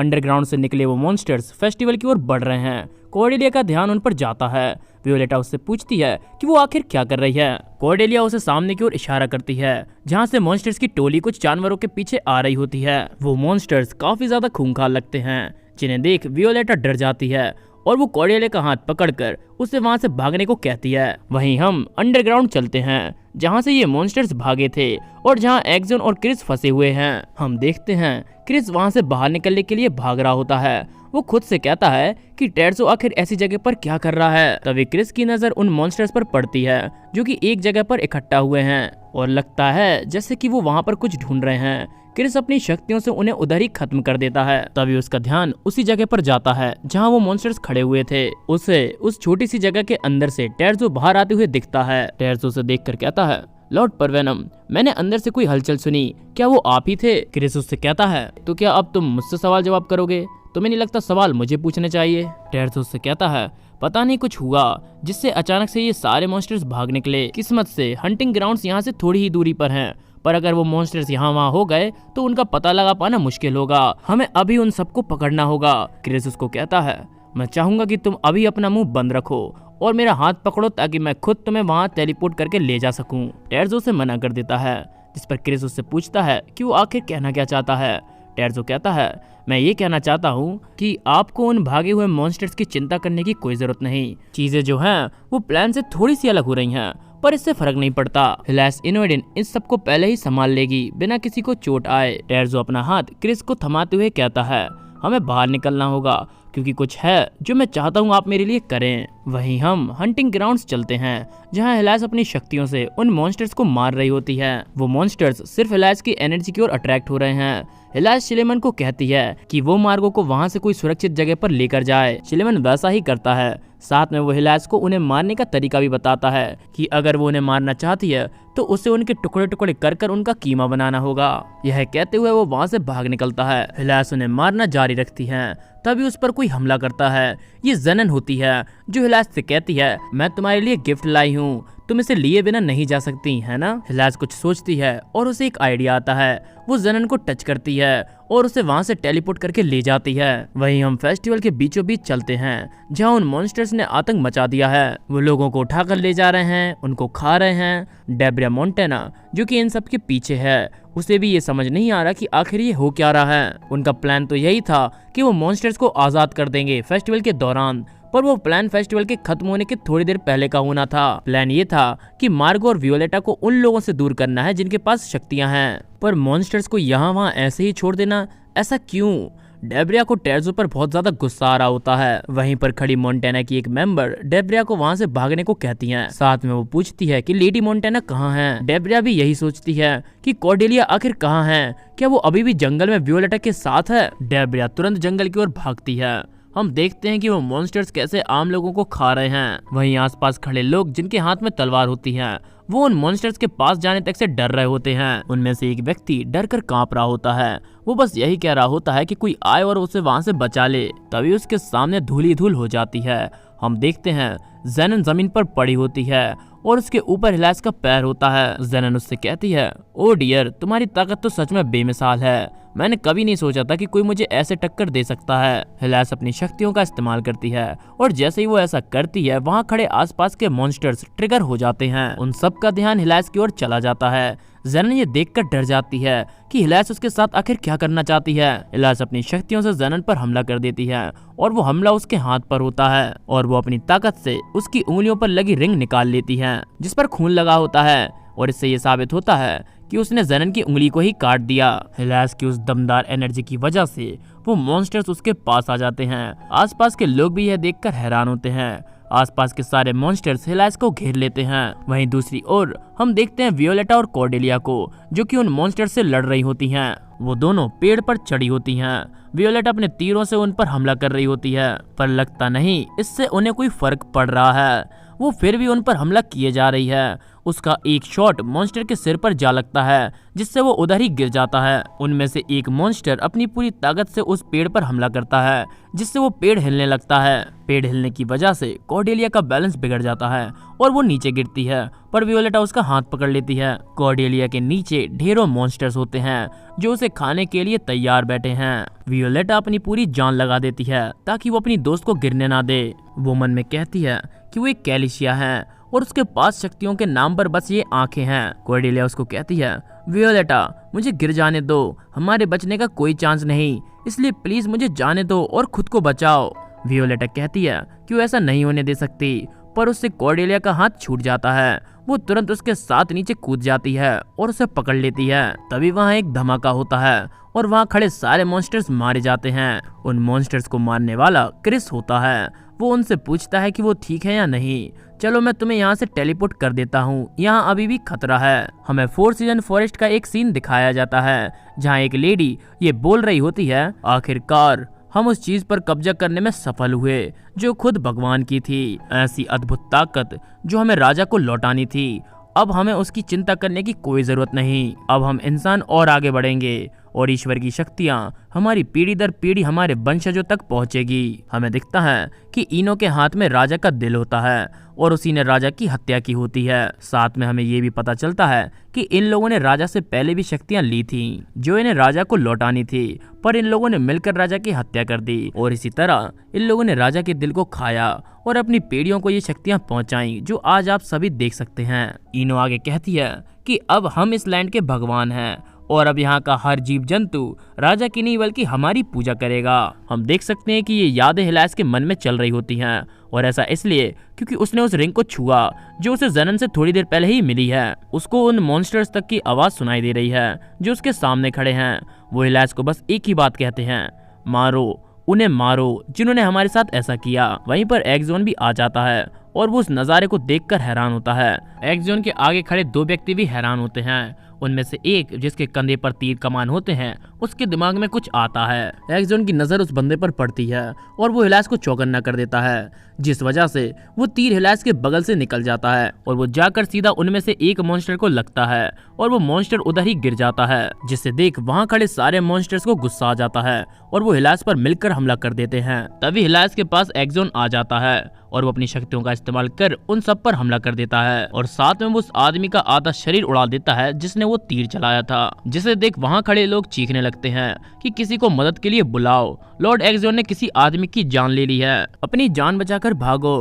Underground से निकले वो मॉन्स्टर्स फेस्टिवल की ओर बढ़ रहे हैं। कॉर्डेलिया का ध्यान उन पर जाता है। वियोलेटा उससे पूछती है कि वो आखिर क्या कर रही है। कॉर्डेलिया उसे सामने की ओर इशारा करती है जहाँ से मॉन्स्टर्स की टोली कुछ जानवरों के पीछे आ रही होती है। वो मॉन्स्टर्स काफी ज्यादा खूंखार लगते हैं, जिन्हें देख वियोलेटा डर जाती है और वो कॉर्डेलिया का हाथ पकड़कर उसे वहां से भागने को कहती है। वहीं हम अंडरग्राउंड चलते हैं जहां से ये मॉन्स्टर्स भागे थे और जहां एक्सन और क्रिस फंसे हुए हैं। हम देखते हैं क्रिस वहां से बाहर निकलने के लिए भाग रहा होता है। वो खुद से कहता है कि टेड्सो आखिर ऐसी जगह पर क्या कर रहा है। तभी क्रिस की नजर उन मॉन्स्टर्स पर पड़ती है जो कि एक जगह पर इकट्ठा हुए हैं और लगता है जैसे कि वो वहां पर कुछ ढूंढ रहे हैं। क्रिस अपनी शक्तियों से उन्हें उधर ही खत्म कर देता है। तभी उसका ध्यान उसी जगह पर जाता है जहां वो मॉन्स्टर्स खड़े हुए थे। उसे उस छोटी सी जगह के अंदर से टेड्सो बाहर आते हुए दिखता है। टेड्सो उसे देखकर कहता है, लॉर्ड परवेनम, मैंने अंदर से कोई हलचल सुनी, क्या वो आप ही थे? क्रिस उससे कहता है, तो क्या अब तुम मुझसे सवाल जवाब करोगे? तुम्हें नहीं लगता सवाल मुझे पूछने चाहिए? टेड्सो उससे कहता है, पता नहीं कुछ हुआ जिससे अचानक से ये सारे मॉन्स्टर्स भाग निकले। किस्मत से हंटिंग ग्राउंड्स यहाँ से थोड़ी ही दूरी पर हैं, पर अगर वो मॉन्स्टर्स यहाँ वहाँ हो गए तो उनका पता लगा पाना मुश्किल होगा। हमें अभी उन सबको पकड़ना होगा। क्रिस उसको कहता है, मैं चाहूंगा कि तुम अभी अपना मुंह बंद रखो और मेरा हाथ पकड़ो ताकि मैं खुद तुम्हें वहां टेलीपोर्ट करके ले जा सकूं। टेड्सो से मना कर देता है, जिस पर क्रिस उससे पूछता है कि वो आखिर कहना क्या चाहता है। टेड्सो कहता है, मैं ये कहना चाहता हूँ कि आपको उन भागे हुए मॉन्स्टर्स की चिंता करने की कोई जरूरत नहीं। चीजें जो हैं वो प्लान से थोड़ी सी अलग हो रही हैं, पर इससे फर्क नहीं पड़ता। हिलास इनोडिन इस सबको पहले ही संभाल लेगी बिना किसी को चोट आए। टेड्सो अपना हाथ क्रिस को थमाते हुए कहता है, हमें बाहर निकलना होगा क्योंकि कुछ है जो मैं चाहता हूँ आप मेरे लिए करें। वहीं हम हंटिंग ग्राउंड्स चलते हैं जहाँ हिलास अपनी शक्तियों से उन मॉन्स्टर्स को मार रही होती है। वो मॉन्स्टर्स सिर्फ हिलास की एनर्जी की ओर अट्रैक्ट हो रहे हैं। हिलास शिलेमन को कहती है कि वो मार्गो को वहां से कोई सुरक्षित जगह पर लेकर जाए। शिलेमन वैसा ही करता है। साथ में वो हिलास को उन्हें मारने का तरीका भी बताता है कि अगर वो उन्हें मारना चाहती है तो उसे उनके टुकड़े टुकड़े कर कर उनका कीमा बनाना होगा। यह कहते हुए वो वहां से भाग निकलता है। हिलास उन्हें मारना जारी रखती है। तभी उस पर कोई हमला करता है। ये ज़नन होती है जो हिलास से कहती है, मैं तुम्हारे लिए गिफ्ट लाई हूँ, तुम इसे लिए बिना नहीं जा सकती है ना। हिलास कुछ सोचती है और उसे एक आइडिया आता है। वो ज़नन को टच करती है और उसे वहां से टेलीपोर्ट करके ले जाती है। वहीं हम फेस्टिवल के बीचों बीच चलते हैं जहां उन मॉन्स्टर्स ने आतंक मचा दिया है। वो लोगों को उठाकर ले जा रहे हैं, उनको खा रहे हैं। डेब्रिया मोंटेना जो कि इन सब के पीछे है, उसे भी ये समझ नहीं आ रहा कि आखिर ये हो क्या रहा है। उनका प्लान तो यही था कि वो मॉन्स्टर्स को आजाद कर देंगे फेस्टिवल के दौरान, पर वो प्लान फेस्टिवल के खत्म होने के थोड़ी देर पहले का होना था। प्लान ये था कि मार्गो और वियोलेटा को उन लोगों से दूर करना है जिनके पास शक्तियां हैं, पर मॉन्स्टर्स को यहाँ वहाँ ऐसे ही छोड़ देना, ऐसा क्यों? डेब्रिया को टेड्सो पर बहुत ज्यादा गुस्सा आ रहा होता है। वहीं पर खड़ी मोंटेना की एक मेंबर डेब्रिया को वहां से भागने को कहती है। साथ में वो पूछती है कि लेडी मोंटेना कहाँ है। डेब्रिया भी यही सोचती है कि कॉर्डेलिया आखिर कहाँ है, क्या वो अभी भी जंगल में वियोलेटा के साथ है। डेब्रिया तुरंत जंगल की ओर भागती है। हम देखते हैं कि वो मॉन्स्टर्स कैसे आम लोगों को खा रहे हैं। वहीं आसपास खड़े लोग जिनके हाथ में तलवार होती है, वो उन मॉन्स्टर्स के पास जाने तक से डर रहे होते हैं। उनमें से एक व्यक्ति डर कर कांप रहा होता है। वो बस यही कह रहा होता है कि कोई आए और उसे वहां से बचा ले। तभी उसके सामने धूल धूल हो जाती है। हम देखते हैं ज़नन जमीन पर पड़ी होती है और उसके ऊपर हिलास का पैर होता है। ज़नन उससे कहती है, ओ डियर, तुम्हारी ताकत तो सच में बेमिसाल है। मैंने कभी नहीं सोचा था कि कोई मुझे ऐसे टक्कर दे सकता है। हिलास अपनी शक्तियों का इस्तेमाल करती है और जैसे ही वो ऐसा करती है, वहाँ खड़े आसपास के मॉन्स्टर्स ट्रिगर हो जाते हैं। उन सब का ध्यान हिलास की ओर चला जाता है। ज़नन ये देखकर डर जाती है कि हिलास उसके साथ आखिर क्या करना चाहती है। हिलास अपनी शक्तियों से ज़नन पर हमला कर देती है और वो हमला उसके हाथ पर होता है और वो अपनी ताकत से उसकी उंगलियों पर लगी रिंग निकाल लेती है जिस पर खून लगा होता है और इससे ये साबित होता है कि उसने ज़नन की उंगली को ही काट दिया। हिलास की उस दमदार एनर्जी की वजह से वो मॉन्स्टर्स उसके पास आ जाते हैं। आसपास के लोग भी यह देखकर हैरान होते हैं। आसपास के सारे मॉन्स्टर्स हिलास को घेर लेते हैं। वहीं दूसरी ओर हम देखते हैं वियोलेटा और कॉर्डेलिया को, जो कि उन मॉन्स्टर्स से लड़ रही होती हैं। वो दोनों पेड़ पर चढ़ी होती हैं। वियोलेटा अपने तीरों से उन पर हमला कर रही होती है, पर लगता नहीं इससे उन्हें कोई फर्क पड़ रहा है। वो फिर भी उन पर हमला किए जा रही है। उसका एक शॉट मॉन्स्टर के सिर पर जा लगता है जिससे वो उधर ही गिर जाता है। उनमें से एक मॉन्स्टर अपनी पूरी ताकत से उस पेड़ पर हमला करता है जिससे वो पेड़ हिलने लगता है। पेड़ हिलने की वजह से कॉर्डेलिया का बैलेंस बिगड़ जाता है और वो नीचे गिरती है, पर वियोलेटा उसका हाथ पकड़ लेती है। कॉर्डेलिया के नीचे ढेरों मॉन्स्टर्स होते हैं जो उसे खाने के लिए तैयार बैठे हैं। वियोलेटा अपनी पूरी जान लगा देती है ताकि वो अपनी दोस्त को गिरने ना दे। वो मन में कहती है कि वो एक कैलिशिया है और उसके पास शक्तियों के नाम पर बस ये आंखें हैं। कॉर्डेलिया उसको कहती है, वियोलेटा मुझे गिर जाने दो, हमारे बचने का कोई चांस नहीं, इसलिए प्लीज मुझे जाने दो और खुद को बचाओ। वियोलेटा कहती है कि वो ऐसा नहीं होने दे सकती, पर उससे कॉर्डेलिया का हाथ छूट जाता है। वो तुरंत उसके साथ नीचे कूद जाती है और उसे पकड़ लेती है। तभी वहाँ एक धमाका होता है और वहाँ खड़े सारे मॉन्स्टर्स मारे जाते हैं। उन मॉन्स्टर्स को मारने वाला क्रिस होता है। वो उनसे पूछता है कि वो ठीक है या नहीं। चलो मैं तुम्हें यहाँ से टेलीपोर्ट कर देता हूँ, यहाँ अभी भी खतरा है। हमें 4 सीजन फॉरेस्ट का एक सीन दिखाया जाता है जहाँ एक लेडी ये बोल रही होती है, आखिरकार हम उस चीज पर कब्जा करने में सफल हुए जो खुद भगवान की थी। ऐसी अद्भुत ताकत जो हमें राजा को लौटानी थी। अब हमें उसकी चिंता करने की कोई जरूरत नहीं। अब हम इंसान और आगे बढ़ेंगे और ईश्वर की शक्तियाँ हमारी पीढ़ी दर पीढ़ी हमारे वंशजों तक पहुँचेगी। हमें दिखता है कि इनो के हाथ में राजा का दिल होता है और उसी ने राजा की हत्या की होती है। साथ में हमें ये भी पता चलता है कि इन लोगों ने राजा से पहले भी शक्तियां ली थीं जो इन्हें राजा को लौटानी थी, पर इन लोगों ने मिलकर राजा की हत्या कर दी और इसी तरह इन लोगों ने राजा के दिल को खाया और अपनी पीढ़ियों को ये शक्तियां पहुंचाई जो आज आप सभी देख सकते हैं। इनो आगे कहती है कि अब हम इस लैंड के भगवान हैं और अब यहाँ का हर जीव जंतु राजा की नहीं बल्कि हमारी पूजा करेगा। हम देख सकते हैं कि ये यादें हिलास के मन में चल रही होती हैं और ऐसा इसलिए क्योंकि उसने उस रिंग को छुआ जो उसे ज़नन से थोड़ी देर पहले ही मिली है। उसको उन मॉन्स्टर्स तक की आवाज़ सुनाई दे रही है जो उसके सामने खड़े हैं। वो हिलास को बस एक ही बात कहते हैं, मारो, उन्हें मारो जिन्होंने हमारे साथ ऐसा किया। वहीं पर एक्सॉन भी आ जाता है और वो उस नज़ारे को देखकर हैरान होता है। एक्सॉन के आगे खड़े 2 व्यक्ति भी हैरान होते हैं। उनमें से एक जिसके कंधे पर तीर कमान होते हैं उसके दिमाग में कुछ आता है। एक्सॉन की नज़र उस बंदे पर पड़ती है और वो हिलास को चौकन्ना कर देता है, जिस वजह से वो तीर हिलास के बगल से निकल जाता है और वो जाकर सीधा उनमें से एक मॉन्स्टर को लगता है और वो मॉन्स्टर उधर ही गिर जाता है, जिसे देख वहाँ खड़े सारे मॉन्स्टर्स को गुस्सा आ जाता है और वो हिलास पर मिलकर हमला कर देते हैं। तभी हिलास के पास एक्सॉन आ जाता है और वो अपनी शक्तियों का इस्तेमाल कर उन सब पर हमला कर देता है और साथ में वो उस आदमी का आधा शरीर उड़ा देता है जिसने वो तीर चलाया था, जिसे देख वहाँ खड़े लोग चीखने लगते हैं कि किसी को मदद के लिए बुलाओ, लॉर्ड एक्सॉन ने किसी आदमी की जान ले ली है, अपनी जान बचाकर भागो।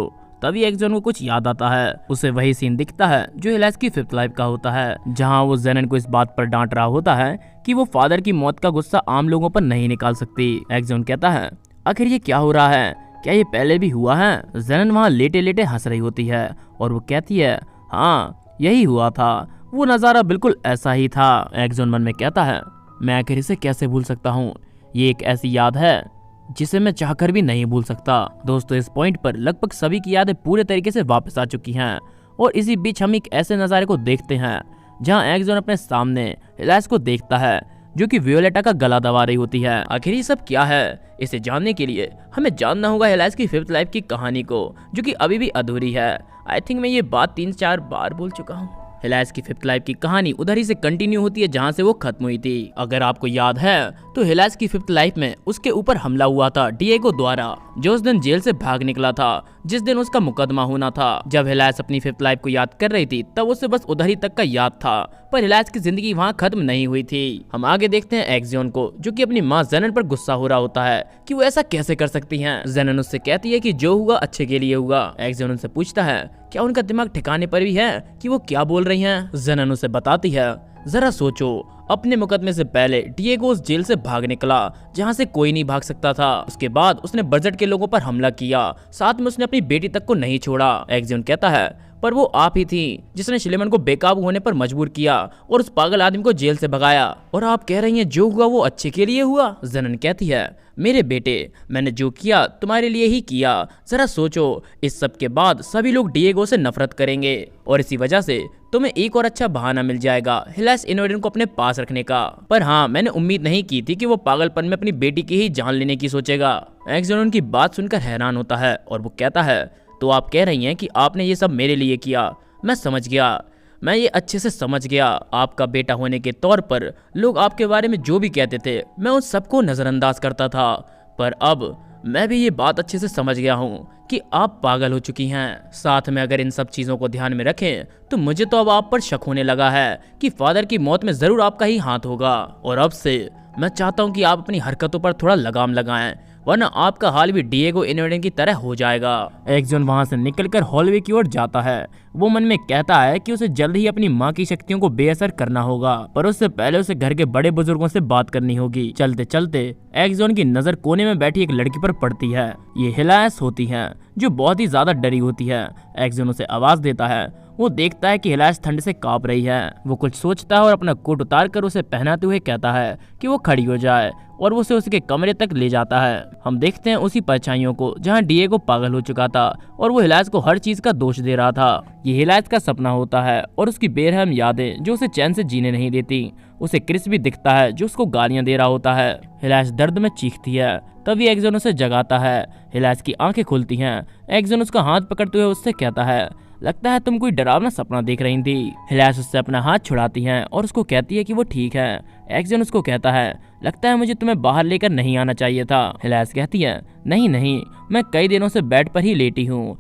तभी एक्सॉन को कुछ याद आता है। उसे वही सीन दिखता है जो हिलास की 5th लाइफ का होता है, जहाँ वो ज़नन को इस बात पर डांट रहा होता है कि वो फादर की मौत का गुस्सा आम लोगों पर नहीं निकाल सकती। एक्सॉन कहता है, आखिर ये क्या हो रहा है, क्या ये पहले भी हुआ है? ज़नन वहाँ लेटे लेटे हंस रही होती है और वो कहती है, हाँ यही हुआ था, वो नज़ारा बिल्कुल ऐसा ही था। एक्सॉन मन में कहता है, मैं आखिर इसे कैसे भूल सकता हूँ, ये एक ऐसी याद है जिसे मैं चाहकर भी नहीं भूल सकता। दोस्तों इस पॉइंट पर लगभग सभी की यादें पूरे तरीके से वापस आ चुकी हैं और इसी बीच हम एक ऐसे नज़ारे को देखते हैं जहाँ एक्सॉन अपने सामने हिलास को देखता है जो कि वियोलेटा का गला दबा रही होती है। आखिर ये सब क्या है, इसे जानने के लिए हमें जानना होगा हिलास की 5th लाइफ की कहानी को जो कि अभी भी अधूरी है। आई थिंक मैं ये बात 3-4 बार बोल चुका हूँ। हिलास की 5th लाइफ की कहानी उधर ही से कंटिन्यू होती है जहाँ से वो खत्म हुई थी। अगर आपको याद है तो हिलास की 5th लाइफ में उसके ऊपर हमला हुआ था डिएगो द्वारा, जो उस दिन जेल से भाग निकला था जिस दिन उसका मुकदमा होना था। जब हिलास अपनी 5th लाइफ को याद कर रही थी तब उसे बस उधर ही तक का याद था, पर हिलास की जिंदगी वहाँ खत्म नहीं हुई थी। हम आगे देखते हैं एक्सॉन को जो कि अपनी माँ ज़नन पर गुस्सा हो रहा होता है कि वो ऐसा कैसे कर सकती हैं। ज़नन उससे कहती है कि जो हुआ अच्छे के लिए हुआ। एक्सॉन उनसे पूछता है क्या उनका दिमाग ठिकाने पर भी है कि वो क्या बोल रही हैं। ज़नन उसे बताती है, जरा सोचो, अपने मुकदमे से पहले डिएगो उस जेल से भाग निकला जहां से कोई नहीं भाग सकता था। उसके बाद उसने बजट के लोगों पर हमला किया, साथ में उसने अपनी बेटी तक को नहीं छोड़ा। एक्सॉन कहता है, पर वो आप ही थी जिसने शिलेमन को बेकाबू होने पर मजबूर किया और उस पागल आदमी को जेल से भगाया, और आप कह रही हैं जो हुआ वो अच्छे के लिए हुआ। ज़नन कहती है, मेरे बेटे, मैंने जो किया तुम्हारे लिए ही किया। जरा सोचो, इस सब के बाद सभी लोग डिएगो से नफरत करेंगे और इसी वजह से तुम्हें एक और अच्छा बहाना मिल जाएगा हिलास इनोडेन को अपने पास रखने का। पर हाँ, मैंने उम्मीद नहीं की थी कि वो पागलपन में अपनी बेटी की ही जान लेने की सोचेगा। एक्सॉन उनकी बात सुनकर हैरान होता है और वो कहता है, तो आप कह रही हैं कि आपने ये सब मेरे लिए किया। मैं समझ गया, मैं ये अच्छे से समझ गया। आपका बेटा होने के तौर पर लोग आपके बारे में जो भी कहते थे मैं उन सबको नज़रअंदाज करता था, पर अब मैं भी ये बात अच्छे से समझ गया हूँ कि आप पागल हो चुकी हैं। साथ में अगर इन सब चीज़ों को ध्यान में रखें तो मुझे तो अब आप पर शक होने लगा है कि फादर की मौत में ज़रूर आपका ही हाथ होगा। और अब से मैं चाहता हूँ कि आप अपनी हरकतों पर थोड़ा लगाम लगाएं, वरना आपका हाल भी डिएगो इनोडेन की तरह हो जाएगा। एक्जॉन वहां से निकलकर हॉलवे की ओर जाता है। वो मन में कहता है कि उसे जल्द ही अपनी माँ की शक्तियों को बेअसर करना होगा, पर उससे पहले उसे घर के बड़े बुजुर्गों से बात करनी होगी। चलते चलते एक्जॉन की नजर कोने में बैठी एक लड़की पर पड़ती है। ये हिलायस होती है, जो बहुत ही ज्यादा डरी होती है। एक्जॉन उसे आवाज देता है। वो देखता है कि हिलायस ठंड से कांप रही है। वो कुछ सोचता है और अपना कोट उतार कर उसे पहनाते हुए कहता है कि वो खड़ी हो जाए, और वो उसे उसके कमरे तक ले जाता है। हम देखते हैं उसी परछाइयों को जहां डिएगो पागल हो चुका था और वो हिलायस को हर चीज का दोष दे रहा था। ये हिलायस का सपना होता है और उसकी बेरहम यादें जो उसे चैन से जीने नहीं देती। उसे क्रिस भी दिखता है जो उसको गालियां दे रहा होता है। हिलायस दर्द में चीखती है। तभी एक्जॉन उसे जगाता है। हिलायस की आंखें खुलती हैं। एक्जॉन उसका हाथ पकड़ते हुए उससे कहता है, लगता है तुम कोई डरावना सपना देख रही थी। हिलायस उससे अपना हाथ छुड़ाती है और उसको कहती है कि वो ठीक है। एक्जॉन उसको कहता है, लगता है मुझे तुम्हें बाहर लेकर नहीं आना चाहिए था। हिलायस कहती है, नहीं नहीं, मैं कई दिनों से बेड पर ही लेटी हूँ।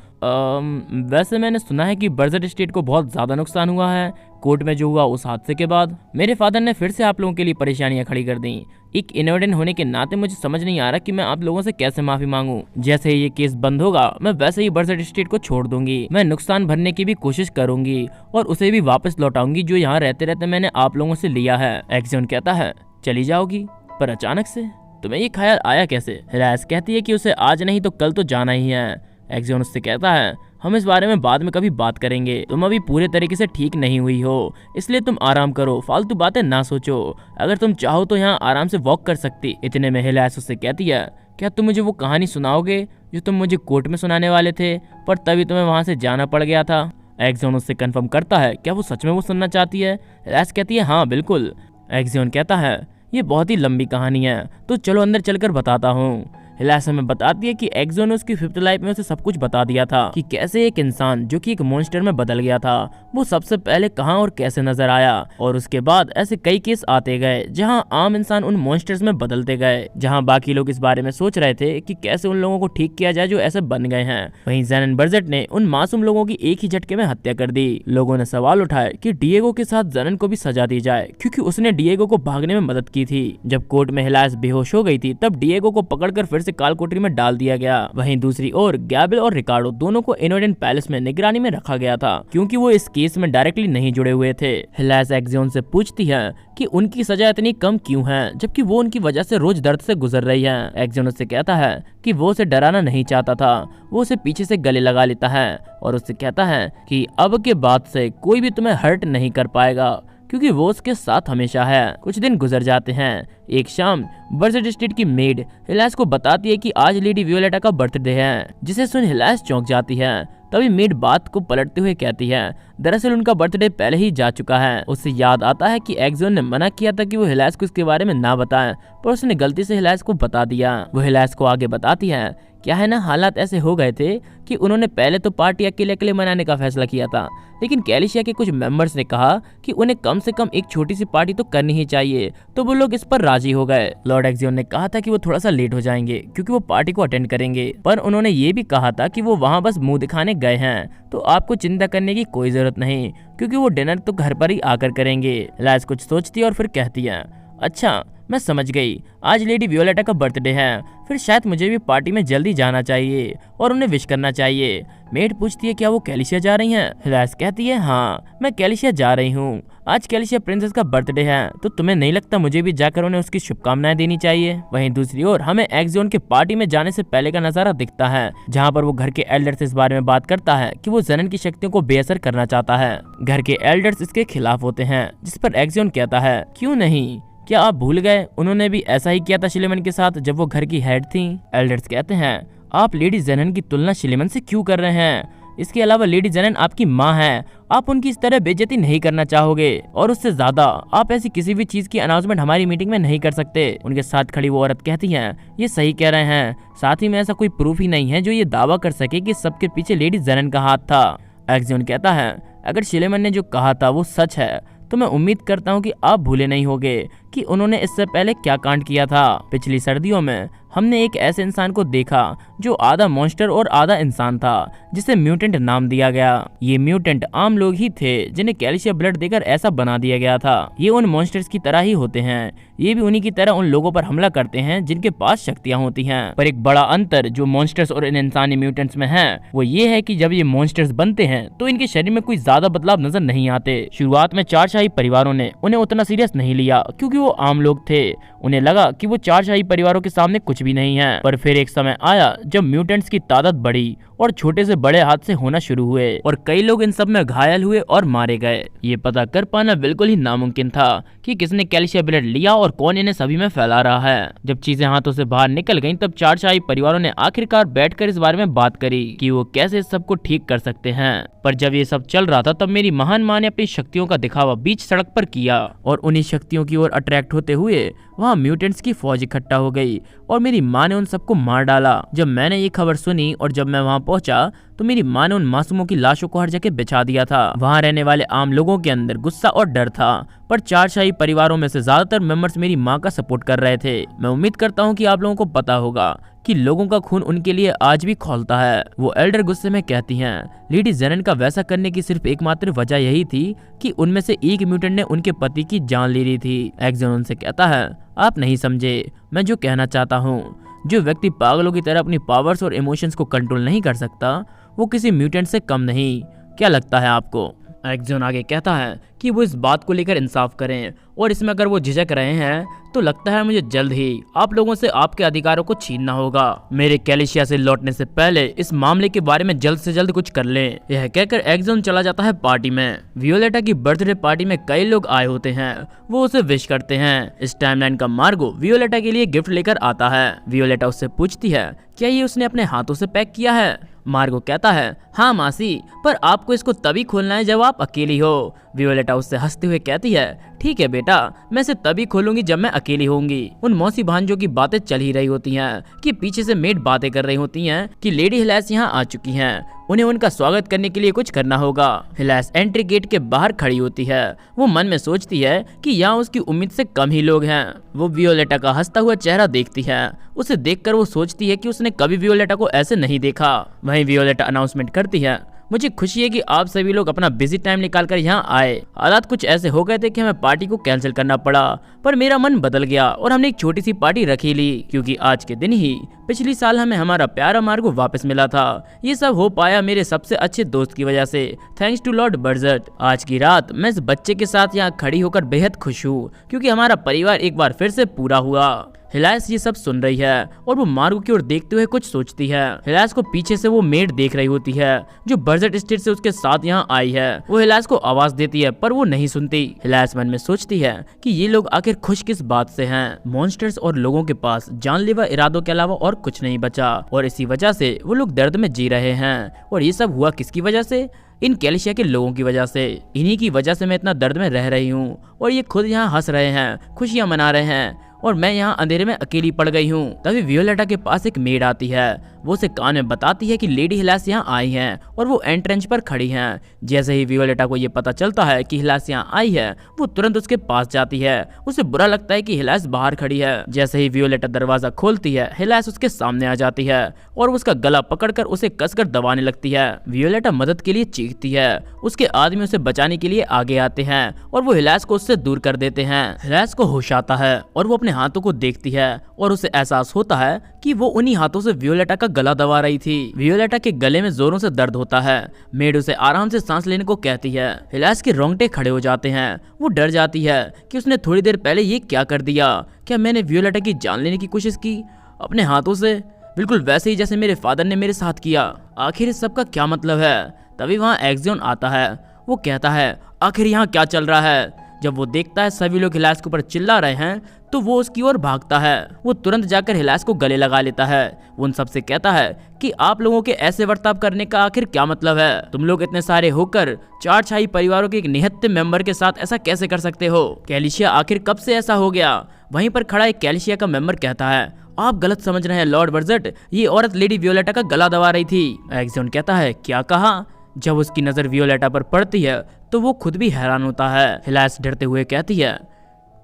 वैसे मैंने सुना है कि बर्जर स्टेट को बहुत ज्यादा नुकसान हुआ है कोर्ट में जो हुआ उस हादसे के बाद। मेरे फादर ने फिर से आप लोगों के लिए परेशानियां खड़ी कर दी। एक इनोडेन होने के नाते मुझे समझ नहीं आ रहा कि मैं आप लोगों से कैसे माफी मांगूं। जैसे ही ये केस बंद होगा मैं वैसे ही बर्जर स्टेट को छोड़ दूंगी। मैं नुकसान भरने की भी कोशिश करूंगी और उसे भी वापस लौटाऊंगी जो यहाँ रहते रहते मैंने आप लोगों से लिया है। एक्जॉन कहता है, चली जाओगी? पर अचानक से तुम्हें ये ख्याल आया कैसे? हिलायस कहती है कि उसे आज नहीं तो कल तो जाना ही है। एक्जॉन उससे कहता है, हम इस बारे में बाद में कभी बात करेंगे। तुम अभी पूरे तरीके से ठीक नहीं हुई हो, इसलिए तुम आराम करो, फालतू बातें ना सोचो। अगर तुम चाहो तो यहाँ आराम से वॉक कर सकती। इतने में हिलायस उससे कहती है, क्या तुम मुझे वो कहानी सुनाओगे जो तुम मुझे कोर्ट में सुनाने वाले थे, पर तभी तुम्हें वहां से जाना पड़ गया था? एक्जॉन उससे कंफर्म करता है, क्या वो सच में वो सुनना चाहती है? हिलायस कहती है, हाँ बिल्कुल। एक्जॉन कहता है, ये बहुत ही लंबी कहानी है, तो चलो अंदर चलकर बताता हूँ। हिलायस हमें बताती है कि एक्जॉन ने उसकी 5th लाइफ में उसे सब कुछ बता दिया था कि कैसे एक इंसान जो कि एक मॉन्स्टर में बदल गया था वो सबसे पहले कहां और कैसे नजर आया। और उसके बाद ऐसे कई केस आते गए जहां आम इंसान उन मॉन्स्टर्स में बदलते गए, जहां बाकी लोग इस बारे में सोच रहे थे कि कैसे उन लोगों को ठीक किया जाए जो ऐसे बन गए हैं। वहीं ज़ेनन बर्जेट ने उन मासूम लोगों की एक ही झटके में हत्या कर दी। लोगों ने सवाल उठाए कि डिएगो के साथ ज़ेनन को भी सजा दी जाए क्योंकि उसने डिएगो को भागने में मदद की थी। जब कोर्ट में हिलायस बेहोश हो गई थी तब डिएगो को पकड़कर फिर से काल कोठरी में डाल दिया गया। वहीं दूसरी ओर गैब्रिएल और रिकार्डो दोनों को इनोडेन पैलेस में निगरानी में रखा गया था क्योंकि वो इस केस में डायरेक्टली नहीं जुड़े हुए थे। हिलायस एक्जॉन से पूछती है कि उनकी सजा इतनी कम क्यों है जबकि वो उनकी वजह से रोज दर्द से गुजर रही है। एक्जॉन उससे कहता है कि वो उसे डराना नहीं चाहता था, वो उसे पीछे से गले लगा लेता है और उससे कहता है कि अब के बाद से कोई भी तुम्हें हर्ट नहीं कर पाएगा क्योंकि वो उसके साथ हमेशा है। कुछ दिन गुजर जाते हैं। एक शाम बर्जेट स्टेट की मेड हिलायस को बताती है कि आज लेडी वियोलेटा का बर्थडे है, जिसे सुन हिलायस चौंक जाती है। तभी मेड बात को पलटते हुए कहती है, दरअसल उनका बर्थडे पहले ही जा चुका है। उससे याद आता है कि एक्जॉन ने मना किया था कि वो हिलायस को इसके बारे में ना बताएं, पर उसने गलती से हिलायस को बता दिया। वो हिलायस को आगे बताती है, क्या है ना, हालात ऐसे हो गए थे कि उन्होंने पहले तो पार्टी अकेले अकेले मनाने का फैसला किया था, लेकिन कैलिशिया के कुछ मेंबर्स ने कहा कि उन्हें कम से कम एक छोटी सी पार्टी तो करनी ही चाहिए, तो वो लोग इस पर राजी हो गए। लॉर्ड एक्जॉन ने कहा था कि वो थोड़ा सा लेट हो जाएंगे क्योंकि वो पार्टी को अटेंड करेंगे, पर उन्होंने ये भी कहा था कि वो वहाँ बस मुंह दिखाने गए हैं, तो आपको चिंता करने की कोई जरूरत नहीं क्योंकि वो डिनर तो घर पर ही आकर करेंगे। हिलायस कुछ सोचती है और फिर कहती है, अच्छा मैं समझ गई, आज लेडी वियोलेटा का बर्थडे है, फिर शायद मुझे भी पार्टी में जल्दी जाना चाहिए और उन्हें विश करना चाहिए। मेड पूछती है, क्या वो कैलिशिया जा रही हैं? हिलायस कहती है, हाँ मैं कैलिशिया जा रही हूँ, आज कैलिशिया प्रिंसेस का बर्थडे है, तो तुम्हें नहीं लगता मुझे भी जाकर उन्हें उसकी शुभकामनाएं देनी चाहिए? वहीं दूसरी ओर हमें एक्जॉन के पार्टी में जाने से पहले का नजारा दिखता है, जहाँ पर वो घर के एल्डर से इस बारे में बात करता है कि वो ज़ेनन की शक्तियों को बेअसर करना चाहता है। घर के एल्डर्स इसके खिलाफ होते हैं, जिस पर एक्जॉन कहता है, क्यों नहीं, क्या आप भूल गए उन्होंने भी ऐसा ही किया था शिलेमन के साथ जब वो घर की हेड थी? एल्डर्स कहते हैं, आप लेडी ज़ेनन की तुलना शिलेमन से क्यों कर रहे हैं? इसके अलावा लेडी ज़ेनन आपकी माँ है, आप उनकी इस तरह बेइज्जती नहीं करना चाहोगे, और उससे ज्यादा आप ऐसी किसी भी चीज की अनाउंसमेंट हमारी मीटिंग में नहीं कर सकते। उनके साथ खड़ी वो औरत कहती है, ये सही कह रहे हैं, साथ ही में ऐसा कोई प्रूफ ही नहीं है जो ये दावा कर सके कि सबके पीछे लेडी ज़ेनन का हाथ था। एक्जॉन कहता है, अगर शिलेमन ने जो कहा था वो सच है तो मैं उम्मीद करता हूँ कि आप भूले नहीं होगे कि उन्होंने इससे पहले क्या कांड किया था। पिछली सर्दियों में हमने एक ऐसे इंसान को देखा जो आधा मॉन्स्टर और आधा इंसान था, जिसे म्यूटेंट नाम दिया गया। ये म्यूटेंट आम लोग ही थे जिन्हें कैल्शियम ब्लड देकर ऐसा बना दिया गया था। ये उन मॉन्स्टर्स की तरह ही होते हैं। ये भी उन्हीं की तरह उन लोगों पर हमला करते हैं जिनके पास शक्तियां होती हैं। पर एक बड़ा अंतर जो मॉन्स्टर्स और इन इंसानी म्यूटेंट्स में है वो ये है कि जब ये मॉन्स्टर्स बनते हैं तो इनके शरीर में कोई ज्यादा बदलाव नजर नहीं आते। शुरुआत में चार शाही परिवारों ने उन्हें उतना सीरियस नहीं लिया क्योंकि वो आम लोग थे। उन्हें लगा कि वो चार शाही परिवारों के सामने कुछ भी नहीं है। पर फिर एक समय आया जब म्यूटेंट्स की तादाद बढ़ी और छोटे से बड़े हादसे होना शुरू हुए और कई लोग इन सब में घायल हुए और मारे गए। ये पता कर पाना बिल्कुल ही नामुमकिन था कि किसने कैल्शियम ब्लड लिया और कौन इन्हें सभी में फैला रहा है। जब चीजें हाथों से बाहर निकल गईं, तब चार शाही परिवारों ने आखिरकार बैठकर इस बारे में बात करी कि वो कैसे इस सब को ठीक कर सकते हैं। पर जब ये सब चल रहा था तब मेरी महान माँ ने अपनी शक्तियों का दिखावा बीच सड़क पर किया और उन्हीं शक्तियों की ओर अट्रैक्ट होते हुए वहाँ म्यूटेंट्स की फौज इकट्ठा हो गई और मेरी माँ ने उन सबको मार डाला। जब मैंने ये खबर सुनी और जब मैं वहाँ पहुंचा तो मेरी माँ ने उन मासूमों की लाशों को हर जगह बिछा दिया था। वहाँ रहने वाले आम लोगों के अंदर गुस्सा और डर था, पर चार शाही परिवारों में से ज्यादातर मेंबर्स मेरी माँ का सपोर्ट कर रहे थे। मैं उम्मीद करता हूँ कि आप लोगों को पता होगा कि लोगों का खून उनके लिए आज भी खौलता है। वो एल्डर गुस्से में कहती हैं, लेडी जेनन का वैसा करने की सिर्फ एकमात्र वजह यही थी कि उनमें से एक म्यूटेंट ने उनके पति की जान ले ली थी। एक्जन उनसे कहता है, आप नहीं समझे मैं जो कहना चाहता हूँ। जो व्यक्ति पागलों की तरह अपनी पावर्स और इमोशंस को कंट्रोल नहीं कर सकता वो किसी म्यूटेंट से कम नहीं। क्या लगता है आपको? एक्जन आगे कहता है कि वो इस बात को लेकर इंसाफ करें और इसमें अगर वो झिझक रहे हैं तो लगता है मुझे जल्द ही आप लोगों से आपके अधिकारों को छीनना होगा। मेरे कैलिशिया से लौटने से पहले इस मामले के बारे में जल्द से जल्द कुछ कर लें। यह कहकर एक्जन चला जाता है पार्टी में। वियोलेटा की बर्थडे पार्टी में कई लोग आए होते हैं, वो उसे विश करते हैं। इस टाइमलाइन का मार्गो वियोलेटा के लिए गिफ्ट लेकर आता है। वियोलेटा उससे पूछती है क्या ये उसने अपने हाथों से पैक किया है। मार्गो कहता है, हाँ मासी, पर आपको इसको तभी खोलना है जब आप अकेली हो। वियोलेटा उससे हंसते हुए कहती है, ठीक है बेटा, मैं इसे तभी खोलूंगी जब मैं अकेली होंगी। उन मौसी भांजों की बातें चल ही रही होती हैं कि पीछे से मेड बातें कर रही होती हैं कि लेडी हिलैस यहाँ आ चुकी हैं, उन्हें उनका स्वागत करने के लिए कुछ करना होगा। हिलैस एंट्री गेट के बाहर खड़ी होती है। वो मन में सोचती है कि यहाँ उसकी उम्मीद से कम ही लोग हैं। वो वियोलेटा का हंसता हुआ चेहरा देखती है। उसे देखकर वो सोचती है कि उसने कभी वियोलेटा को ऐसे नहीं देखा। वहीं वियोलेटा अनाउंसमेंट करती है, मुझे खुशी है कि आप सभी लोग अपना बिजी टाइम निकालकर यहाँ आए। हालात कुछ ऐसे हो गए थे कि हमें पार्टी को कैंसिल करना पड़ा, पर मेरा मन बदल गया और हमने एक छोटी सी पार्टी रखी ली क्योंकि आज के दिन ही पिछली साल हमें हमारा प्यारा मार्गो वापस मिला था। ये सब हो पाया मेरे सबसे अच्छे दोस्त की वजह से, थैंक्स टू लॉर्ड बर्जट। आज की रात मैं इस बच्चे के साथ यहाँ खड़ी होकर बेहद खुश हूँ क्योंकि हमारा परिवार एक बार फिर से पूरा हुआ। हिलैस ये सब सुन रही है और वो मार्गो की ओर देखते हुए कुछ सोचती है। हिलैस को पीछे से वो मेड देख रही होती है जो बर्जट स्टेट से उसके साथ यहाँ आई है। वो हिलैस को आवाज देती है पर वो नहीं सुनती। हिलैस मन में सोचती है कि ये लोग आखिर खुश किस बात से हैं। मॉन्स्टर्स और लोगों के पास जानलेवा इरादों के अलावा और कुछ नहीं बचा और इसी वजह से वो लोग दर्द में जी रहे हैं। और ये सब हुआ किसकी वजह से? इन कैलिशिया के लोगों की वजह से। इन्हीं की वजह से मैं इतना दर्द में रह रही हूँ और ये खुद यहाँ हंस रहे हैं, खुशियाँ मना रहे हैं और मैं यहाँ अंधेरे में अकेली पड़ गई हूँ। तभी वियोलेटा के पास एक मेड आती है। वो उसे कान में बताती है कि लेडी हिलैस यहाँ आई हैं और वो एंट्रेंस पर खड़ी हैं। जैसे ही वियोलेटा को ये पता चलता है कि हिलैस यहाँ आई है वो तुरंत उसके पास जाती है। उसे बुरा लगता है कि हिलैस बाहर खड़ी है। जैसे ही वियोलेटा दरवाजा खोलती है हिलैस उसके सामने आ जाती है और उसका गला पकड़कर उसे कसकर दबाने लगती है। वियोलेटा मदद के लिए चीखती है। उसके आदमी उसे बचाने के लिए आगे आते हैं और वो हिलैस को उससे दूर कर देते हैं। हिलैस को होश आता है और वो अपने हाथों को देखती है और उसे एहसास होता है कि वो उन्हीं हाथों से वियोलेटा का गला दबा रही थी। वियोलेटा के गले में जोरों से दर्द होता है। मेड उसे आराम से सांस लेने को कहती है। हिलैस के रोंगटे खड़े हो जाते हैं। वो डर जाती है कि उसने थोड़ी देर पहले ये क्या कर दिया। क्या मैंने वियोलेटा की जान लेने की कोशिश की अपने हाथों से, बिल्कुल वैसे ही जैसे मेरे फादर ने मेरे साथ किया। आखिर इस सब का क्या मतलब है? तभी वहाँ एक्जियन आता है। वो कहता है, आखिर यहाँ क्या चल रहा है? जब वो देखता है सभी लोग हिलैस के ऊपर चिल्ला रहे हैं तो वो उसकी ओर भागता है। वो तुरंत जाकर हिलैस को गले लगा लेता है। वो उन सबसे कहता है कि आप लोगों के ऐसे बर्ताव करने का आखिर क्या मतलब है? तुम लोग इतने सारे होकर चार शाही परिवारों के एक निहत्थे मेंबर के साथ ऐसा कैसे कर सकते हो? कैलिशिया आखिर कब से ऐसा हो गया? वहीं पर खड़ा एक कैलिशिया का मेंबर कहता है, आप गलत समझ रहे हैं लॉर्ड बर्जट, ये औरत लेडी वियोलेटा का गला दबा रही थी। एक्जियन कहता है, क्या कहा? जब उसकी नजर वियोलेटा पर पड़ती है तो वो खुद भी हैरान होता है। हिलैस डरते हुए कहती है,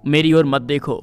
मेरी ओर मत देखो,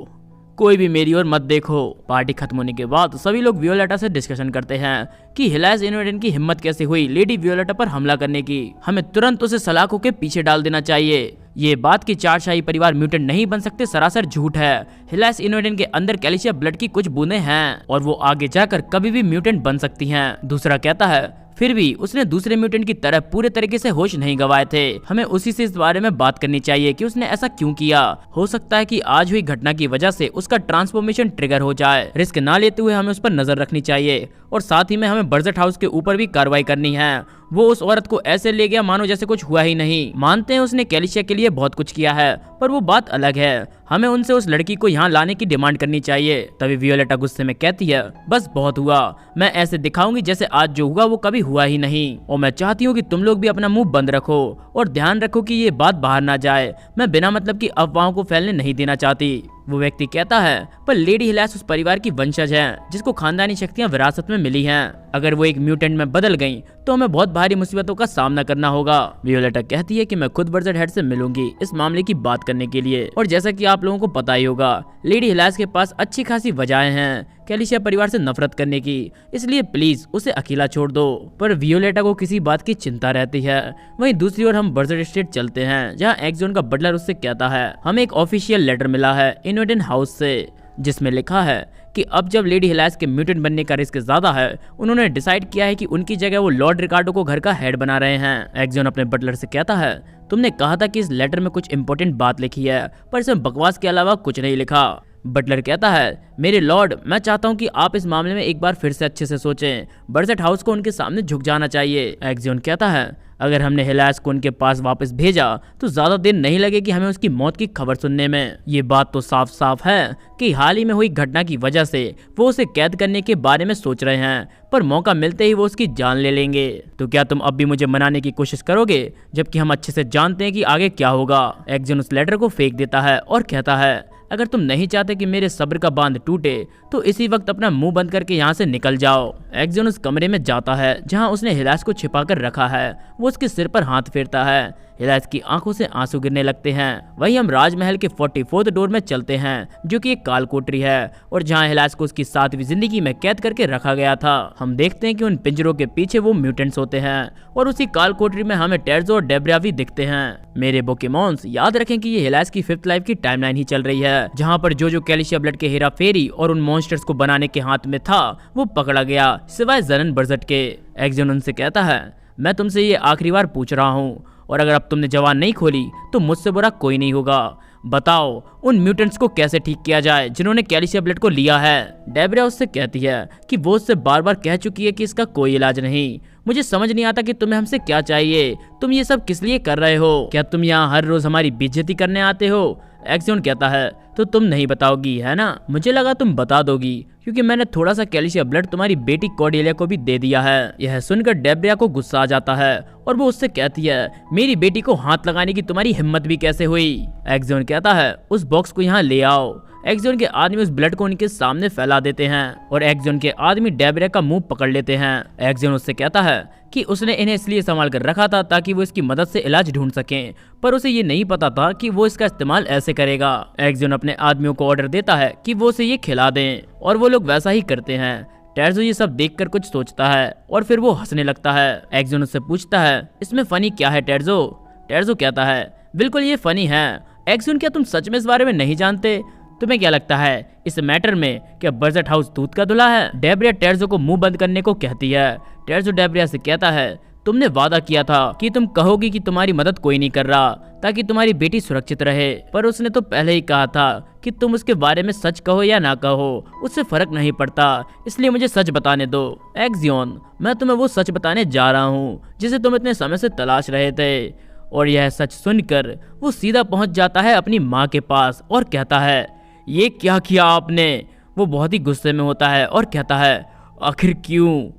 कोई भी मेरी ओर मत देखो। पार्टी खत्म होने के बाद सभी लोग वियोलेटा से डिस्कशन करते हैं कि हिलास इनवेडन की हिम्मत कैसे हुई लेडी वियोलेटा पर हमला करने की। हमें तुरंत उसे सलाखों के पीछे डाल देना चाहिए। ये बात कि चार शाही परिवार म्यूटेंट नहीं बन सकते सरासर झूठ है। हिलास इनवेडन के अंदर कैल्शिया ब्लड की कुछ बूंदें हैं और वो आगे जाकर कभी भी म्यूटेंट बन सकती हैं। दूसरा कहता है फिर भी उसने दूसरे म्यूटेंट की तरह पूरे तरीके से होश नहीं गंवाए थे। हमें उसी से इस बारे में बात करनी चाहिए कि उसने ऐसा क्यों किया। हो सकता है कि आज हुई घटना की वजह से उसका ट्रांसफॉर्मेशन ट्रिगर हो जाए। रिस्क ना लेते हुए हमें उस पर नजर रखनी चाहिए और साथ ही में हमें बर्जेट हाउस के ऊपर भी कार्रवाई करनी है। वो उस औरत को ऐसे ले गया मानो जैसे कुछ हुआ ही नहीं। मानते हैं उसने कैलिशिया के लिए बहुत कुछ किया है, पर वो बात अलग है। हमें उनसे उस लड़की को यहाँ लाने की डिमांड करनी चाहिए। तभी वियोलेटा गुस्से में कहती है बस बहुत हुआ, मैं ऐसे दिखाऊंगी जैसे आज जो हुआ वो कभी हुआ ही नहीं। और मैं चाहती हूँ कि तुम लोग भी अपना मुंह बंद रखो और ध्यान रखो कि ये बात बाहर ना जाए। मैं बिना मतलब की अफवाहों को फैलने नहीं देना चाहती। वो व्यक्ति कहता है पर लेडी हिलास उस परिवार की वंशज है जिसको खानदानी शक्तियां विरासत में मिली हैं। अगर वो एक म्यूटेंट में बदल गईं तो हमें बहुत भारी मुसीबतों का सामना करना होगा। वियोलेटा कहती है कि मैं खुद बर्जेट हेड से मिलूंगी इस मामले की बात करने के लिए। और जैसा कि आप लोगों को पता ही होगा लेडी हिलास के पास अच्छी खासी वजहें हैं कैलिशिया परिवार से नफरत करने की, इसलिए प्लीज उसे अकेला छोड़ दो। पर वियोलेटा को किसी बात की चिंता रहती है। वहीं दूसरी ओर हम बर्जेट स्टेट चलते हैं जहाँ एक्सजोन का बटलर उससे कहता है हमें एक ऑफिशियल लेटर मिला है इनवेडन हाउस से जिसमें लिखा है कि अब जब लेडी हिलास के म्यूटेंट बनने का रिस्क ज्यादा है उन्होंने डिसाइड किया है कि उनकी जगह वो लॉर्ड रिकार्डो को घर का हेड बना रहे हैं। एक्सजोन अपने बटलर से कहता है तुमने कहा था कि इस लेटर में कुछ इंपॉर्टेंट बात लिखी है पर इसमें बकवास के अलावा कुछ नहीं लिखा। बटलर कहता है मेरे लॉर्ड मैं चाहता हूँ कि आप इस मामले में एक बार फिर से अच्छे से सोचें। बर्जेट हाउस को उनके सामने झुक जाना चाहिए। एक्सजोन कहता है अगर हमने हिलास को उनके पास वापस भेजा तो ज्यादा दिन नहीं लगेगी हमें उसकी मौत की खबर सुनने में। ये बात तो साफ साफ है कि हाल ही में हुई घटना की वजह से वो उसे कैद करने के बारे में सोच रहे हैं, पर मौका मिलते ही वो उसकी जान ले लेंगे। तो क्या तुम अब भी मुझे मनाने की कोशिश करोगे जबकि हम अच्छे से जानते हैं कि आगे क्या होगा। एक्सजोन उस लेटर को फेंक देता है और कहता है अगर तुम नहीं चाहते कि मेरे सब्र का बांध टूटे तो इसी वक्त अपना मुंह बंद करके यहाँ से निकल जाओ। एक्सजोन उस कमरे में जाता है जहाँ उसने हिलास को छिपा कर रखा है। वो उसके सिर पर हाथ फेरता है। हिलास की आंखों से आंसू गिरने लगते हैं। वहीं हम राजमहल के 44th डोर में चलते हैं जो कि एक काल कोठरी है और जहाँ हिलास को उसकी 7वीं जिंदगी में कैद करके रखा गया था। हम देखते हैं कि उन पिंजरों के पीछे वो म्यूटेंट्स होते हैं और उसी काल कोठरी में हमें टेर्जो और डेब्रिया भी दिखते हैं। मेरे पोकेमॉन्स याद रखें कि ये हिलास की 5th लाइफ की टाइमलाइन ही चल रही है जहाँ पर जो कैल्शिया ब्लड के हेरा फेरी और उन मॉन्स्टर्स को बनाने के हाथ में था वो पकड़ा गया सिवाय ज़नन बर्जेट के। एक्सजोन उनसे कहता है मैं तुमसे ये आखिरी बार पूछ रहा हूँ और अगर अब तुमने जवान नहीं खोली तो मुझसे बुरा कोई नहीं होगा। बताओ उन म्यूटेंट्स को कैसे ठीक किया जाए जिन्होंने कैल्शिया ब्लड को लिया है। डेब्रिया उससे कहती है कि वो उससे बार बार कह चुकी है कि इसका कोई इलाज नहीं। मुझे समझ नहीं आता कि तुम्हें हमसे क्या चाहिए, तुम ये सब किस लिए कर रहे हो? क्या तुम यहाँ हर रोज हमारी बेइज्जती करने आते हो? एक्सजोन कहता है तो तुम नहीं बताओगी है ना? मुझे लगा तुम बता दोगी क्योंकि मैंने थोड़ा सा कैल्शिया ब्लड तुम्हारी बेटी कॉर्डेलिया को भी दे दिया है। यह सुनकर डेब्रिया को गुस्सा आ जाता है और वो उससे कहती है मेरी बेटी को हाथ लगाने की तुम्हारी हिम्मत भी कैसे हुई? एक्सजोन कहता है उस बॉक्स को यहाँ ले आओ। एक्सजोन के आदमी उस ब्लड को उनके सामने फैला देते हैं और एक्सजोन के आदमी डेब्रिया का मुंह पकड़ लेते हैं। एक्सजोन उससे कहता है कि उसने इन्हें इसलिए संभाल कर रखा था ताकि वो इसकी मदद से इलाज ढूंढ सकें, पर उसे ये नहीं पता था कि वो इसका इस्तेमाल ऐसे करेगा। एक्सजोन अपने आदमियों को ऑर्डर देता है कि वो उसे ये खिला दें और वो लोग वैसा ही करते हैं। टेर्जो ये सब देखकर कुछ सोचता है और फिर वो हंसने लगता है। एक्सजोन उससे पूछता है इसमें फनी क्या है टेर्जो? टेर्जो कहता है बिल्कुल ये फनी है। एक्सजोन क्या तुम सच में इस बारे में नहीं जानते? तुम्हें क्या लगता है इस मैटर में क्या बर्जेट हाउस दूध का धुला है? डेब्रिया टेर्जो को मुंह बंद करने को कहती है। टेर्जो डेब्रिया से कहता है तुमने वादा किया था कि तुम कहोगी कि तुम्हारी मदद कोई नहीं कर रहा ताकि तुम्हारी बेटी सुरक्षित रहे, पर उसने तो पहले ही कहा था कि तुम उसके बारे में सच कहो या ना कहो उससे फर्क नहीं पड़ता, इसलिए मुझे सच बताने दो। एक्सजोन मैं तुम्हें वो सच बताने जा रहा हूँ जिसे तुम इतने समय से तलाश रहे थे। और यह सच सुनकर वो सीधा पहुंच जाता है अपनी माँ के पास और कहता है ये क्या किया आपने? वो बहुत ही गुस्से में होता है और कहता है आखिर क्यों?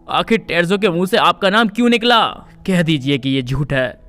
आखिर टेर्जो के मुंह से आपका नाम क्यों निकला? कह दीजिए कि ये झूठ है,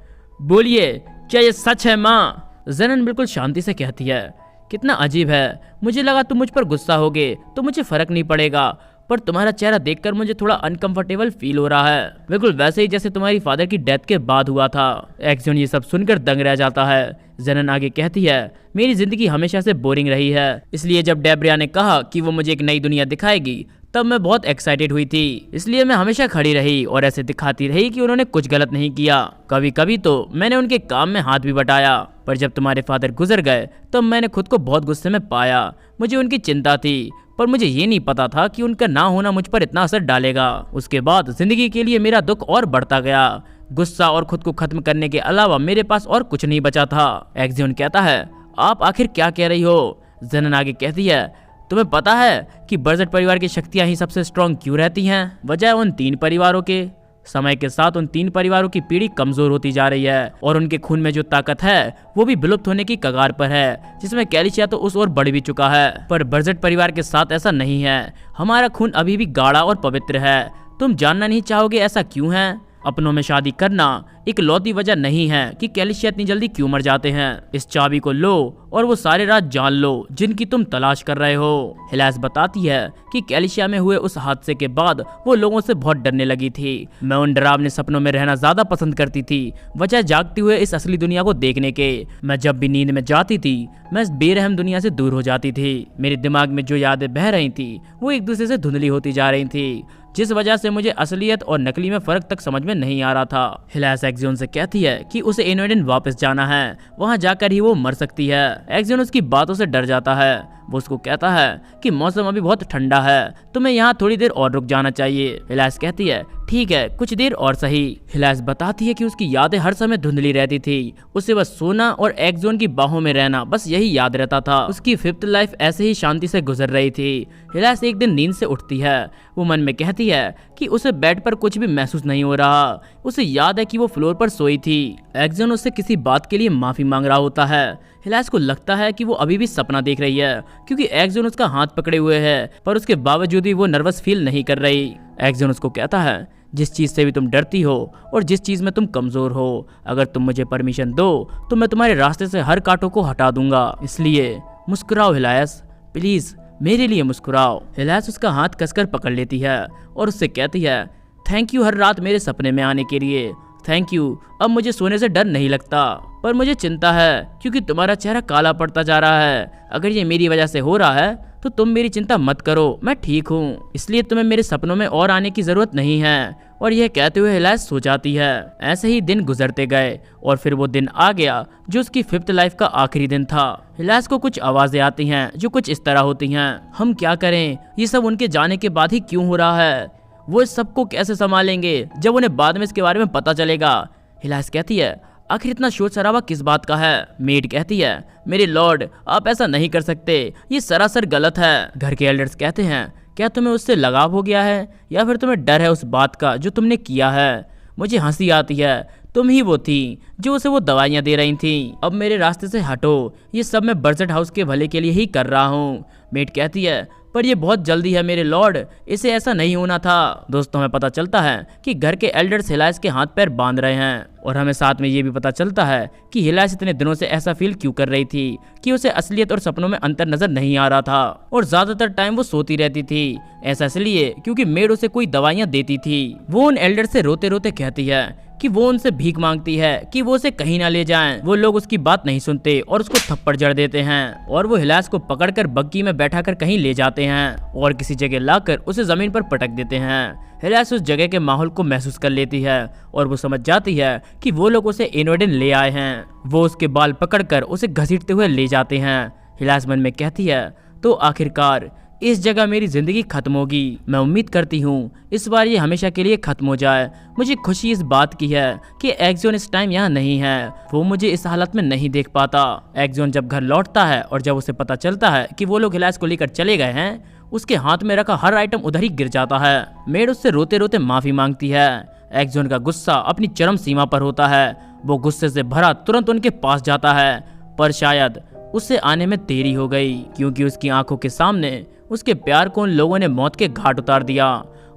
बोलिए क्या ये सच है माँ? ज़नन बिल्कुल शांति से कहती है कितना अजीब है, मुझे लगा तुम मुझ पर गुस्सा होगे तो मुझे फर्क नहीं पड़ेगा, पर तुम्हारा चेहरा देखकर मुझे थोड़ा अनकंफर्टेबल फील हो रहा है, बिल्कुल वैसे ही जैसे तुम्हारी फादर की डेथ के बाद हुआ था। एक्जियोन ये सब सुनकर दंग रह जाता है। जेनन आगे कहती है, मेरी जिंदगी हमेशा से बोरिंग रही है, इसलिए जब डेब्रिया ने कहा कि वो मुझे एक नई दुनिया दिखाएगी तब मैं बहुत एक्साइटेड हुई थी, इसलिए मैं हमेशा खड़ी रही और ऐसे दिखाती रही कि उन्होंने कुछ गलत नहीं किया। कभी कभी तो मैंने उनके काम में हाथ भी बटाया, पर जब तुम्हारे फादर गुजर गए तब मैंने खुद को बहुत गुस्से में पाया। मुझे उनकी चिंता थी, पर मुझे ये नहीं पता था कि उनका ना होना मुझ पर इतना असर डालेगा। उसके बाद जिंदगी के लिए मेरा दुख और बढ़ता गया। गुस्सा और खुद को खत्म करने के अलावा मेरे पास और कुछ नहीं बचा था। एक्जियोन कहता है, आप आखिर क्या कह रही हो? जेनन आगे कहती है, तुम्हें पता है कि बर्जेट परिवार की शक्तियां ही सबसे स्ट्रॉन्ग क्यों रहती हैं? वजह उन 3 परिवारों के समय के साथ उन 3 परिवारों की पीढ़ी कमजोर होती जा रही है और उनके खून में जो ताकत है वो भी विलुप्त होने की कगार पर है, जिसमें कैलिशिया तो उस ओर बढ़ भी चुका है। पर बर्जेट परिवार के साथ ऐसा नहीं है, हमारा खून अभी भी गाढ़ा और पवित्र है। तुम जानना नहीं चाहोगे ऐसा क्यों है? अपनों में शादी करना एक लौती वजह नहीं है कि कैलिशिया इतनी जल्दी क्यों मर जाते हैं। इस चाबी को लो और वो सारे राज जान लो जिनकी तुम तलाश कर रहे हो। हिलास बताती है कि कैलिशिया में हुए उस हादसे के बाद वो लोगों से बहुत डरने लगी थी। मैं उन डरावने सपनों में रहना ज्यादा पसंद करती थी, वजह जागते हुए इस असली दुनिया को देखने के। मैं जब भी नींद में जाती थी मैं इस बेरहम दुनिया से दूर हो जाती थी। मेरे दिमाग में जो यादें बह रही थी वो एक दूसरे से धुंधली होती जा रही थी, जिस वजह से मुझे असलियत और नकली में फर्क तक समझ में नहीं आ रहा था। हिलास एक्जियोन से कहती है कि उसे इनोएडन वापस जाना है, वहां जाकर ही वो मर सकती है। एक्जियोन उसकी बातों से डर जाता है। वो उसको कहता है कि मौसम अभी बहुत ठंडा है, तुम्हें यहाँ थोड़ी देर और रुक जाना चाहिए। हिलास कहती है, ठीक है कुछ देर और सही। हिलास बताती है कि उसकी यादें हर समय धुंधली रहती थी, उसे बस सोना और एक्जियोन की बाहों में रहना बस यही याद रहता था। उसकी 5th लाइफ ऐसे ही शांति से गुजर रही थी। हिलास एक दिन नींद से उठती है। वो मन में कहती है कि उसे बेड पर कुछ भी महसूस नहीं हो रहा। उसे याद है कि वो फ्लोर पर सोई थी। एक्जियोन उससे किसी बात के लिए माफी मांग रहा होता है। हिलास को लगता है कि वो अभी भी सपना देख रही है, क्योंकि एक्जियोन उसका हाथ पकड़े हुए है, पर उसके बावजूद भी वो नर्वस फील नहीं कर रही। एक्जियोन उसको कहता है, जिस चीज से भी तुम डरती हो और जिस चीज में तुम कमजोर हो, अगर तुम मुझे परमिशन दो तो मैं तुम्हारे रास्ते से हर कांटों को हटा दूंगा। इसलिए मुस्कुराओ हिलास, प्लीज मेरे लिए मुस्कुराओ। हिलास उसका हाथ कसकर पकड़ लेती है और उससे कहती है, थैंक यू हर रात मेरे सपने में आने के लिए, थैंक यू। अब मुझे सोने से डर नहीं लगता, पर मुझे चिंता है क्योंकि तुम्हारा चेहरा काला पड़ता जा रहा है। अगर ये मेरी वजह से हो रहा है तो तुम मेरी चिंता मत करो, मैं ठीक हूँ, इसलिए तुम्हें मेरे सपनों में और आने की जरूरत नहीं है। और यह कहते हुए हिलास सो जाती है। ऐसे ही दिन गुजरते गए और फिर वो दिन आ गया जो उसकी 5th लाइफ का आखिरी दिन था। हिलास को कुछ आवाजें आती हैं जो कुछ इस तरह होती हैं, हम क्या करें, ये सब उनके जाने के बाद ही क्यों हो रहा है, वो इस सबको कैसे संभालेंगे जब उन्हें बाद में इसके बारे में पता चलेगा। हिलास कहती है, आखिर इतना शोर शराबा किस बात का है? मेड कहती है, मेरे लॉर्ड आप ऐसा नहीं कर सकते, ये सरासर गलत है। घर के एल्डर्स कहते हैं, क्या तुम्हें उससे लगाव हो गया है या फिर तुम्हें डर है उस बात का जो तुमने किया है? मुझे हंसी आती है, तुम ही वो थी जो उसे वो दवाइयाँ दे रही थी। अब मेरे रास्ते से हटो, ये सब मैं बर्जेट हाउस के भले के लिए ही कर रहा हूँ। मेड कहती है, पर ये बहुत जल्दी है मेरे लॉर्ड, इसे ऐसा नहीं होना था। दोस्तों हमें पता चलता है कि घर के एल्डर्स हिलास के हाथ पैर बांध रहे हैं और हमें साथ में ये भी पता चलता है कि हिलास इतने दिनों से ऐसा फील क्यों कर रही थी कि उसे असलियत और सपनों में अंतर नजर नहीं आ रहा था और ज्यादातर टाइम वो सोती रहती थी। ऐसा इसलिए क्योंकि मेड उसे कोई दवाइयाँ देती थी। वो उन एल्डर से रोते रोते कहती है कि वो उनसे भीख मांगती है कि वो उसे कहीं ना ले जाएं। वो लोग उसकी बात नहीं सुनते और उसको थप्पड़ जड़ देते हैं और वो हिलास को पकड़कर बग्गी में बैठाकर कहीं ले जाते हैं और किसी जगह लाकर उसे जमीन पर पटक देते हैं। हिलास उस जगह के माहौल को महसूस कर लेती है और वो समझ जाती है कि वो लोग उसे इनोएडन ले आए हैं। वो उसके बाल पकड़कर उसे घसीटते हुए ले जाते हैं। हिलास मन में कहती है, तो आखिरकार इस जगह मेरी जिंदगी खत्म होगी। मैं उम्मीद करती हूँ इस बार ये हमेशा के लिए खत्म हो जाए। मुझे खुशी इस बात की है कि एक्जियोन इस टाइम यहाँ नहीं है, वो मुझे इस हालत में नहीं देख पाता। एक्जियोन जब घर लौटता है और जब उसे पता चलता है कि वो लोग हिलास को लेकर चले गए हैं, उसके हाथ में रखा हर आइटम उधर ही गिर जाता है। मेड उससे रोते रोते माफी मांगती है। एक्जियोन का गुस्सा अपनी चरम सीमा पर होता है। वो गुस्से से भरा तुरंत उनके पास जाता है, पर शायद उससे आने में देरी हो गई क्योंकि उसकी आंखों के सामने उसके प्यार को उन लोगों ने मौत के घाट उतार दिया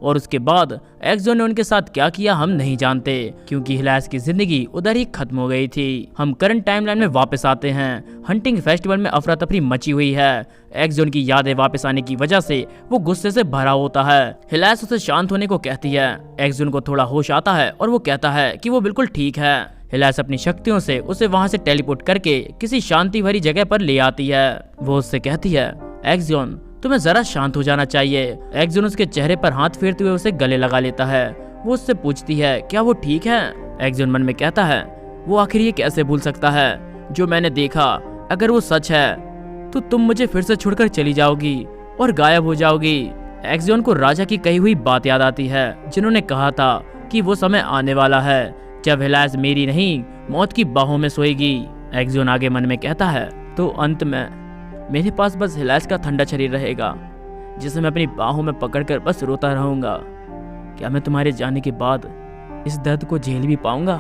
और उसके बाद एक्सोन ने उनके साथ क्या किया हम नहीं जानते, क्योंकि हिलास की जिंदगी उधर ही खत्म हो गई थी। हम करंट टाइमलाइन में वापस आते हैं। हंटिंग फेस्टिवल में अफरा तफरी मची हुई है। एक्सोन की यादें वापस आने की वजह से वो गुस्से से भरा होता है। हिलास उसे शांत होने को कहती है। एक्सोन को थोड़ा होश आता है और वो कहता है कि वो बिल्कुल ठीक है। हिलास अपनी शक्तियों से उसे वहां से टेलीपोर्ट करके किसी शांति भरी जगह पर ले आती है। वो उससे कहती है, एक्सोन तुम्हें जरा शांत हो जाना चाहिए। एक्सोन उसके चेहरे पर हाथ फेरते हुए उसे गले लगा लेता है। वो उससे पूछती है, क्या वो ठीक है? एक्सोन मन में कहता है, वो आखिर ये कैसे भूल सकता है जो मैंने देखा? अगर वो सच है तो तुम मुझे फिर से छोड़कर चली जाओगी और गायब हो जाओगी। एक्सोन को राजा की कही हुई बात याद आती है, जिन्होंने कहा था कि वो समय आने वाला है जब हिलास मेरी नहीं मौत की बाहों में सोएगी। एक्सोन आगे मन में कहता है, तो अंत में मेरे पास बस हिलास का ठंडा शरीर रहेगा, जिसे मैं अपनी बाहों में पकड़कर बस रोता रहूंगा। क्या मैं तुम्हारे जाने के बाद इस दर्द को झेल भी पाऊंगा?